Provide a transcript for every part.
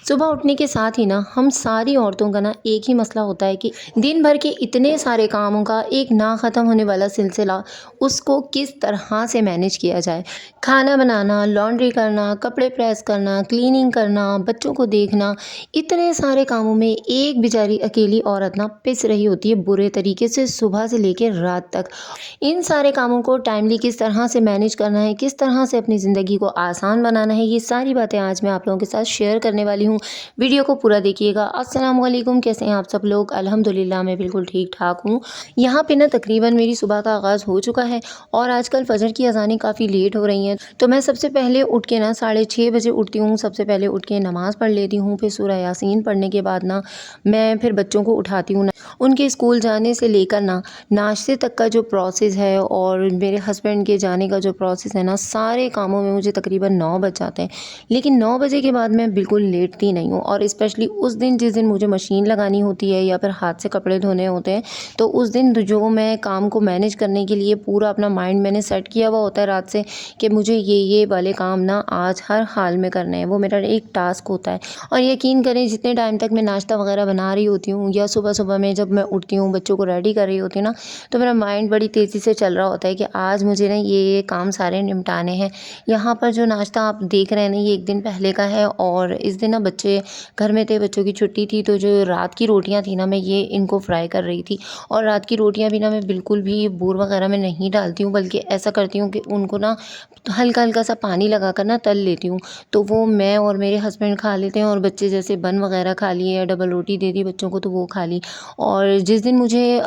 सुबह उठने के साथ ही ना हम सारी औरतों का ना एक ही मसला होता है कि दिन भर के इतने सारे कामों का एक ना ख़त्म होने वाला सिलसिला, उसको किस तरह से मैनेज किया जाए। खाना बनाना, लॉन्ड्री करना, कपड़े प्रेस करना, क्लीनिंग करना, बच्चों को देखना, इतने सारे कामों में एक बेचारी अकेली औरत ना पिस रही होती है बुरे तरीके से सुबह से लेकर रात तक। इन सारे कामों को टाइमली किस तरह से मैनेज करना है, किस तरह से अपनी ज़िंदगी को आसान बनाना है, ये सारी बातें आज मैं आप लोगों के साथ शेयर करने वाली हूँ। वीडियो को पूरा देखिएगा। अस्सलाम वालेकुम, कैसे हैं आप सब लोग? अल्हम्दुलिल्लाह मैं बिल्कुल ठीक-ठाक हूँ। यहाँ पे ना तकरीबन मेरी सुबह का आगाज़ हो चुका है और आजकल फ़जर की अज़ानें काफ़ी लेट हो रही हैं। तो मैं सबसे पहले उठ के ना 6:30 बजे उठती हूँ। सबसे पहले उठ के नमाज़ पढ़ लेती हूँ, फिर सूरह यासीन पढ़ने के बाद ना मैं फिर बच्चों को उठाती हूँ। उनके स्कूल जाने से लेकर ना नाश्ते तक का जो प्रोसेस है और मेरे हस्बैंड के जाने का जो प्रोसेस है ना, सारे कामों में मुझे तकरीबन 9 बज जाते हैं। लेकिन 9 बजे के बाद मैं बिल्कुल लेटती नहीं हूँ और स्पेशली उस दिन जिस दिन मुझे मशीन लगानी होती है या फिर हाथ से कपड़े धोने होते हैं, तो उस दिन जो मैं काम को मैनेज करने के लिए पूरा अपना माइंड मैंने सेट किया हुआ होता है रात से कि मुझे ये वाले काम ना आज हर हाल में करने हैं। वो मेरा एक टास्क होता है और यकीन करें जितने टाइम तक मैं नाश्ता वगैरह बना रही होती हूँ या सुबह-सुबह में जब मैं उठती हूँ, बच्चों को रेडी कर रही होती हूँ ना, तो मेरा माइंड बड़ी तेज़ी से चल रहा होता है कि आज मुझे ना ये काम सारे निपटाने हैं। यहाँ पर जो नाश्ता आप देख रहे हैं ना, ये 1 दिन पहले का है और इस दिन ना बच्चे घर में थे, बच्चों की छुट्टी थी, तो जो रात की रोटियाँ थी ना, मैं ये इनको फ्राई कर रही थी। और रात की रोटियाँ भी ना मैं बिल्कुल भी बूर वगैरह में नहीं डालती हूँ, बल्कि ऐसा करती हूँ कि उनको ना हल्का-हल्का सा पानी लगाकर ना तल लेती हूँ। तो वो मैं और मेरे हस्बैंड खा लेते हैं और बच्चे जैसे बन वगैरह खा लिए या डबल रोटी दे दी बच्चों को तो वो खा ली। और जिस दिन मुझे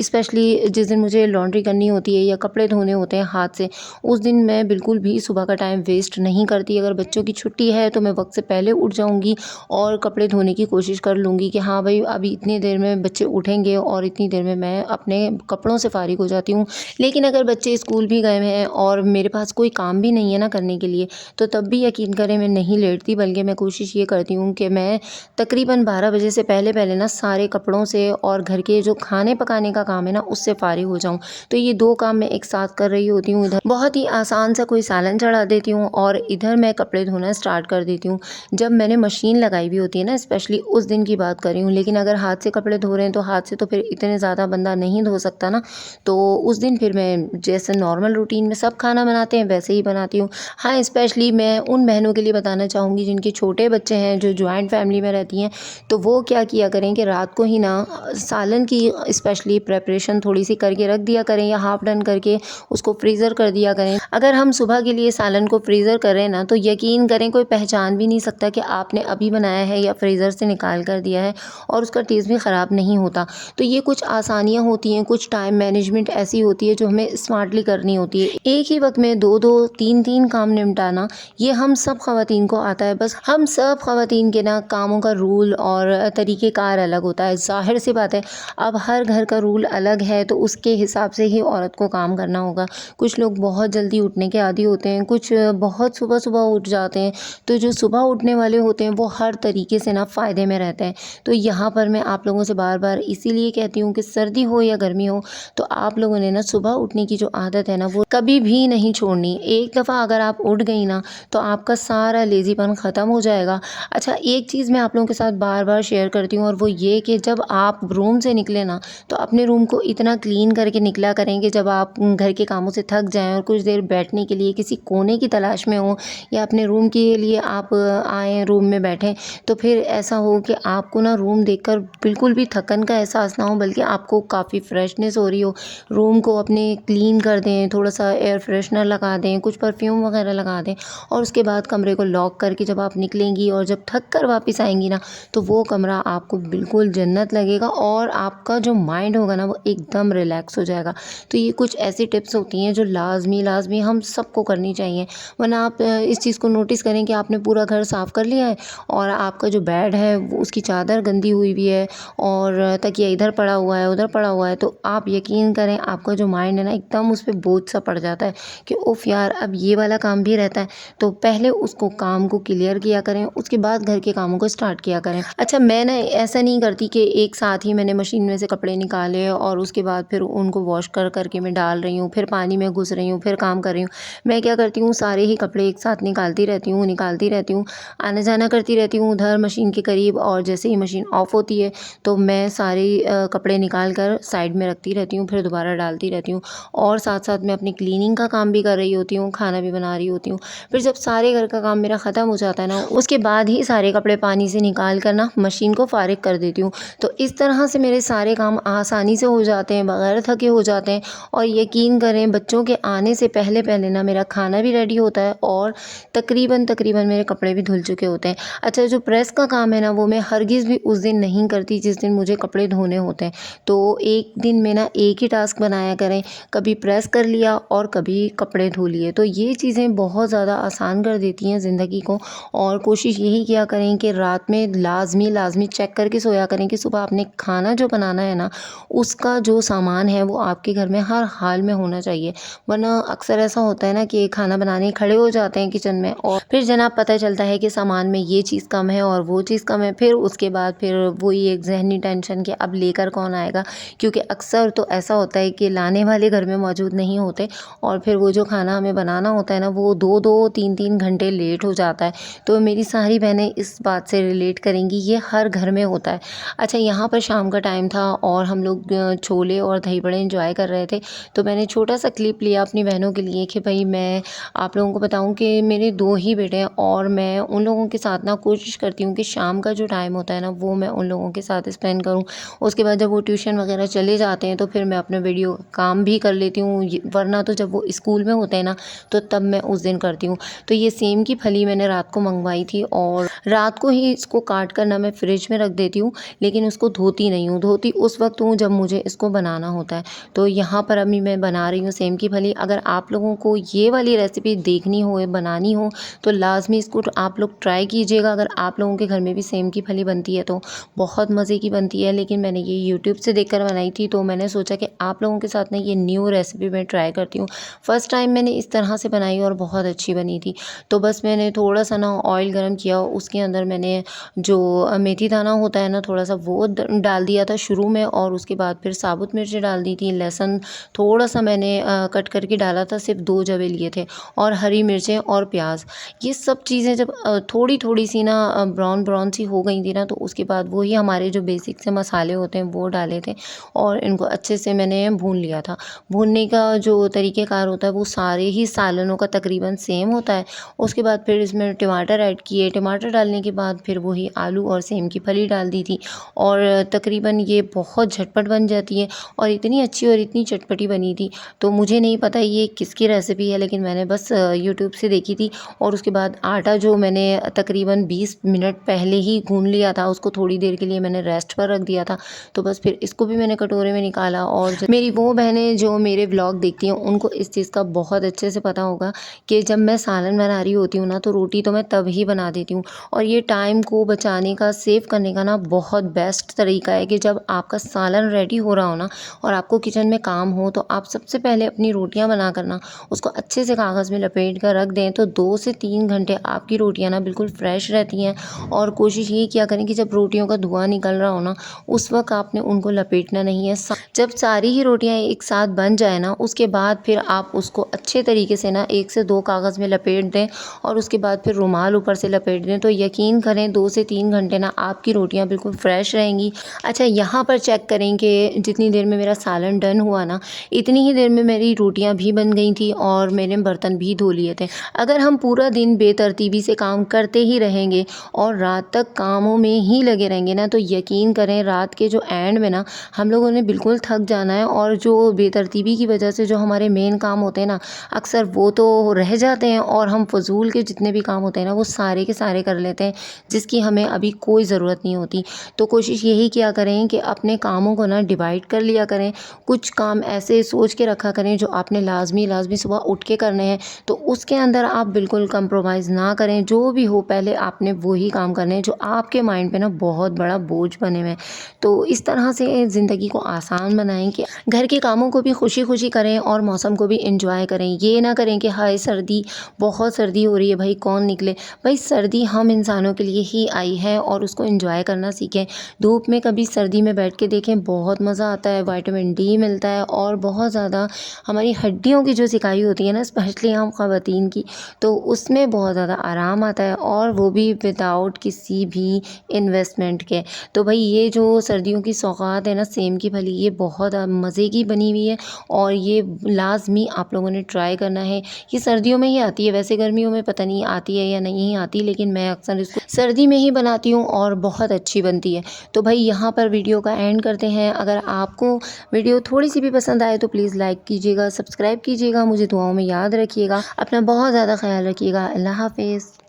स्पेशली जिस दिन मुझे लॉन्ड्री करनी होती है या कपड़े धोने होते हैं हाथ से, उस दिन मैं बिल्कुल भी सुबह का टाइम वेस्ट नहीं करती। अगर बच्चों की छुट्टी है तो मैं वक़्त से पहले उठ जाऊँगी और कपड़े धोने की कोशिश कर लूँगी कि हाँ भाई, अभी इतनी देर में बच्चे उठेंगे और इतनी देर में मैं अपने कपड़ों से फ़ारिग हो जाती हूँ। लेकिन अगर बच्चे स्कूल भी गए हैं और मेरे पास कोई काम भी नहीं है ना करने के लिए, तो तब भी यकीन करें मैं नहीं लेटती, बल्कि मैं कोशिश ये करती हूँ कि मैं तकरीबन 12 बजे से पहले-पहले ना सारे कपड़ों से और घर के जो खाने पकाने का काम है ना, उससे फ़ारिग हो जाऊँ। तो ये 2 काम मैं एक साथ कर रही होती हूँ। इधर बहुत ही आसान सा कोई सालन चढ़ा देती हूँ और इधर मैं कपड़े धोना स्टार्ट कर देती हूँ। जब मैंने मशीन लगाई हुई होती है ना, स्पेशली उस दिन की बात कर रही हूँ, लेकिन अगर हाथ से कपड़े धो रहे हैं तो हाथ से तो फिर इतने ज़्यादा बंदा नहीं धो सकता ना, तो उस दिन फिर मैं जैसे नॉर्मल रूटीन में सब खाना बनाते हैं वैसे ही बनाती हूँ। हाँ, स्पेशली मैं उन बहनों के लिए बताना चाहूँगी जिनके छोटे बच्चे हैं, जो जॉइंट फैमिली में रहती हैं, तो वो क्या किया करें कि रात को ही ना सालन की स्पेशली प्रिपरेशन थोड़ी-सी करके रख दिया करें या हाफ़ डन करके उसको फ्रीज़र कर दिया करें। अगर हम सुबह के लिए सालन को फ्रीज़र करें ना, तो यकीन करें कोई पहचान भी नहीं सकता कि आपने अभी बनाया है या फ्रीज़र से निकाल कर दिया है और उसका टेस्ट भी ख़राब नहीं होता। तो ये कुछ आसानियाँ होती हैं, कुछ टाइम मैनेजमेंट ऐसी होती है जो हमें स्मार्टली करनी होती है। एक ही वक़्त में 2-2, 3-3 काम निपटाना, ये हम सब ख़वातीन को आता है। बस हम सब ख़वातीन के ना कामों का रूल और तरीक़ेकार अलग होता है। ज़ाहिर-सी बात है, अब हर घर का रूल अलग है, तो उसके हिसाब से ही औरत को काम करना होगा। कुछ लोग बहुत जल्दी उठने के आदी होते हैं, कुछ बहुत सुबह-सुबह उठ जाते हैं। तो जो सुबह उठने वाले होते हैं, वो हर तरीके से ना फ़ायदे में रहते हैं। तो यहाँ पर मैं आप लोगों से बार-बार इसीलिए कहती हूँ कि सर्दी हो या गर्मी हो, तो आप लोगों ने ना सुबह उठने की जो आदत है ना, वो कभी भी नहीं छोड़नी। एक दफ़ा अगर आप उठ गई ना, तो आपका सारा लेज़ीपन ख़त्म हो जाएगा। अच्छा, एक चीज़ मैं आप लोगों के साथ बार-बार शेयर करती हूँ और वो ये कि जब आप रूम से निकलें ना, तो अपने रूम को इतना क्लीन करके निकला करें कि जब आप घर के कामों से थक जाएँ और कुछ देर बैठने के लिए किसी कोने की तलाश में हों या अपने रूम के लिए आप आएँ, रूम में बैठें, तो फिर ऐसा हो कि आपको ना रूम देखकर बिल्कुल भी थकन का एहसास ना हो, बल्कि आपको काफ़ी फ्रेशनेस हो रही हो। रूम को अपने क्लीन कर दें, थोड़ा-सा एयर फ्रेशनर लगा दें, कुछ परफ्यूम वगैरह लगा दें और उसके बाद कमरे को लॉक करके जब आप निकलेंगी और जब थक कर वापस आएँगी ना, तो वो कमरा आपको बिल्कुल जन्नत लगेगा और आपका जो माइंड होगा ना, वो एकदम रिलैक्स हो जाएगा। तो ये कुछ ऐसी टिप्स होती हैं जो लाज़मी हम सबको करनी चाहिए। वरना आप इस चीज़ को नोटिस करें कि आपने पूरा घर साफ़ कर लिया है और आपका जो बेड है वो उसकी चादर गंदी हुई भी है और तकिया इधर पड़ा हुआ है, उधर पड़ा हुआ है, तो आप यकीन करें आपका जो माइंड है ना, एकदम उस पे बोझ सा पड़ जाता है कि उफ़ यार, अब ये वाला काम भी रहता है। तो पहले उसको काम को क्लियर किया करें, उसके बाद घर के कामों को स्टार्ट किया करें। अच्छा, मैं ना ऐसा नहीं करती कि एक साथ ही मैंने मशीन में से कपड़े निकाले और उसके बाद फिर उनको वॉश कर के मैं डाल रही हूँ, फिर पानी में घुस रही हूँ, फिर काम कर रही हूँ। मैं क्या करती हूँ, सारे ही कपड़े एक साथ निकालती रहती हूँ, आना-जाना करती रहती हूँ उधर मशीन के करीब, और जैसे ही मशीन ऑफ होती है तो मैं सारे कपड़े निकाल कर साइड में रखती रहती हूँ, फिर दोबारा डालती रहती हूँ। और साथ-साथ मैं अपनी क्लीनिंग का काम भी कर रही होती हूँ, खाना भी बना रही होती हूँ। फिर जब सारे घर का काम मेरा ख़त्म हो जाता है ना, उसके बाद ही सारे कपड़े पानी से निकाल कर ना मशीन को फ़ारिग कर देती हूँ। तो इस तरह से मेरे सारे काम आसानी से हो जाते हैं, बगैर थके हो जाते हैं। और यकीन करें, बच्चों के आने से पहले-पहले ना मेरा खाना भी रेडी होता है और तकरीबन मेरे कपड़े भी धुल चुके होते हैं। अच्छा, जो प्रेस का काम है ना, वो मैं हरगिज़ भी उस दिन नहीं करती जिस दिन मुझे कपड़े धोने होते हैं। तो एक दिन में ना एक ही टास्क बनाया करें, कभी प्रेस कर लिया और कभी कपड़े धो लिए। तो ये चीज़ें बहुत ज़्यादा आसान कर देती हैं ज़िंदगी को। और कोशिश यही किया करें कि रात में लाज़मी चेक करके सोया करें कि सुबह आपने खाना जो बनाना है ना, उसका जो सामान है वो आपके घर में हर हाल में होना चाहिए। वरना अक्सर ऐसा होता है ना कि खाना बनाने खड़े हो जाते हैं किचन में, और फिर जनाब पता चलता है कि सामान में ये चीज़ कम है और वो चीज़ कम है। फिर उसके बाद फिर वही एक ज़हनी टेंशन कि अब लेकर कौन आएगा, क्योंकि अक्सर तो ऐसा होता है कि लाने वाले घर में मौजूद नहीं होते, और फिर वो जो खाना हमें बनाना होता है ना, वो 2-2 3-3 घंटे लेट हो जाता है। तो मेरी सारी बहनें इस बात से रिलेट करेंगी, ये हर घर में होता है। अच्छा, यहाँ पर शाम का टाइम था और हम लोग छोले और दही बड़े एंजॉय कर रहे थे। तो मैंने छोटा सा क्लिप लिया अपनी बहनों के लिए कि भाई मैं आप लोगों को बताऊं कि मेरे 2 ही बेटे हैं, और मैं उन लोगों के साथ ना कोशिश करती हूँ कि शाम का जो टाइम होता है ना, वो मैं उन लोगों के साथ स्पेंड करूँ। उसके बाद जब वो ट्यूशन वगैरह चले जाते हैं तो फिर मैं अपने वीडियो काम भी कर लेती हूँ, वरना तो जब वो स्कूल में होते हैं ना, तो तब मैं उस दिन करती हूँ। तो ये सेम की फली मैंने रात को मंगवाई थी, और रात को ही इसको काट कर ना मैं फ्रिज में रख देती हूँ, लेकिन उसको धोती नहीं हूँ। धोती उस वक्त हूँ जब मुझे इसको बनाना होता है। तो यहाँ पर अभी मैं बना रही हूँ सेम की फली। अगर आप लोगों को ये वाली रेसिपी देखनी हो या बनानी हो तो लाज़मी इसको आप लोग ट्राई कीजिएगा। अगर आप लोगों के घर में भी सेम की फली बनती है तो बहुत मज़े की बनती है, लेकिन मैंने ये यूट्यूब से देखकर बनाई थी, तो मैंने सोचा कि आप लोगों के साथ ना ये न्यू रेसिपी मैं ट्राई करती हूँ। फर्स्ट टाइम मैंने इस तरह से बनाई और बहुत अच्छी बनी थी। तो बस मैंने थोड़ा सा ना ऑयल गरम किया, उसके अंदर मैंने जो मेथी दाना होता है ना, थोड़ा सा वो डाल दिया था शुरू में, और उसके बाद फिर साबुत मिर्ची डाल दी थी, लहसुन थोड़ा सा मैंने कट करके डाला था, सिर्फ 2 जवे लिए थे, और हरी मिर्चें और प्याज। ये सब चीज़ें जब थोड़ी थोड़ी सी ना ब्राउन ब्राउन सी हो गई थी ना, तो उसके बाद वही हमारे जो बेसिक से मसाले होते हैं वो डाले थे, और इनको अच्छे से मैंने भून लिया था। भूनने का जो तरीक़ेकार होता है वो सारे ही सालनों का तकरीबन सेम होता है। उसके बाद फिर इसमें टमाटर ऐड किए, टमाटर डालने के बाद फिर वही आलू और सेम की फली डाल दी थी, और तकरीबन ये बहुत झटपट बन जाती है, और इतनी अच्छी और इतनी चटपटी बनी थी। तो मुझे नहीं पता ये किसकी रेसिपी है, लेकिन मैंने बस यूट्यूब से देखी थी। और उसके बाद आटा जो मैंने तकरीबन 20 मिनट पहले ही गूँध लिया था, उसको थोड़ी देर के लिए मैंने रेस्ट पर रख दिया था। तो बस फिर इसको भी मैंने कटोरे में निकाला, और मेरी वो बहनें जो मेरे व्लॉग देखती हैं उनको इस चीज़ का बहुत अच्छे से पता होगा कि जब मैं सालन बना रही होती हूँ ना, तो रोटी तो मैं तब ही बना देती हूँ। और ये टाइम को बचाने का, सेव करने का ना बहुत बेस्ट तरीका है कि जब आपका सालन रेडी हो रहा हो ना और आपको किचन में काम हो, तो आप सबसे पहले अपनी रोटियां बना कर ना उसको अच्छे से कागज़ में लपेट कर रख दें, तो 2 से 3 घंटे आपकी रोटियां ना बिल्कुल फ्रेश रहती हैं। और कोशिश ये किया करें कि जब रोटियों का धुआं निकल रहा हो ना, उस वक्त आपने उनको लपेटना नहीं है। जब सारी ही रोटियां एक साथ बन जाए ना, उसके बाद फिर आप उसको अच्छे तरीके से ना 1 से 2 कागज़ में लपेट दें, और उसके बाद फिर रुमाल ऊपर से लपेट दें। तो यकीन करें 2 से 3 घंटे ना आपकी रोटियां बिल्कुल फ्रेश रहेंगी। अच्छा, यहाँ पर चेक करें कि जितनी देर में मेरा सालन डन हुआ ना, इतनी ही देर में मेरी रोटियां भी बन गई थी और मैंने बर्तन भी धो लिए थे। अगर हम पूरा दिन बेतरतीबी से काम करते ही रहेंगे और रात तक कामों में ही लगे रहेंगे ना, तो यकीन करें रात के जो एंड में ना हम लोगों ने बिल्कुल थक जाना है, और जो बेतरतीबी की वजह से जो हमारे मेन काम होते हैं ना, अक्सर वो तो रह जाते हैं, और हम फजूल के जितने भी काम होते हैं ना वो सारे के सारे कर लेते हैं, जिसकी हमें अभी कोई ज़रूरत नहीं होती। तो कोशिश यही किया करें कि अपने कामों को ना डिवाइड कर लिया करें। कुछ काम ऐसे सोच के रखा करें जो आपने लाजमी सुबह उठ के करने हैं, तो उसके अंदर आप बिल्कुल कंप्रोमाइज़ ना करें। जो भी हो पहले आपने वही काम करने हैं जो आपके माइंड पे ना बहुत बड़ा बोझ बने हुए हैं। तो इस तरह से ज़िंदगी को आसान बनाएं कि घर के कामों को भी खुशी खुशी करें और मौसम को भी इंजॉय करें। ये ना करें कि हाय सर्दी, बहुत सर्दी हो रही है, भाई कौन निकले। भाई सर्दी हम इंसानों के लिए ही आई है, और उसको इंजॉय करना सीखें। धूप में कभी सर्दी में बैठ के देखें, बहुत मज़ा आता है, विटामिन डी मिलता है, और बहुत ज़्यादा हमारी हड्डियों की जो सिकाई होती है ना, स्पेशली हम ख़वातीन की, तो उसमें बहुत ज़्यादा आराम आता है, और वो वो भी विदाउट किसी भी इन्वेस्टमेंट के। तो भाई ये जो सर्दियों की सौगात है ना सेम की फली, ये बहुत मज़े की बनी हुई है और ये लाज़मी आप लोगों ने ट्राई करना है। ये सर्दियों में ही आती है, वैसे गर्मियों में पता नहीं आती है या नहीं आती, लेकिन मैं अक्सर इसको सर्दी में ही बनाती हूँ और बहुत अच्छी बनती है। तो भाई यहाँ पर वीडियो का एंड करते हैं। अगर आपको वीडियो थोड़ी सी भी पसंद आए तो प्लीज़ लाइक कीजिएगा, सब्सक्राइब कीजिएगा, मुझे दुआओं में याद रखिएगा, अपना बहुत ज़्यादा ख्याल रखिएगा। अल्लाह हाफ़िज़।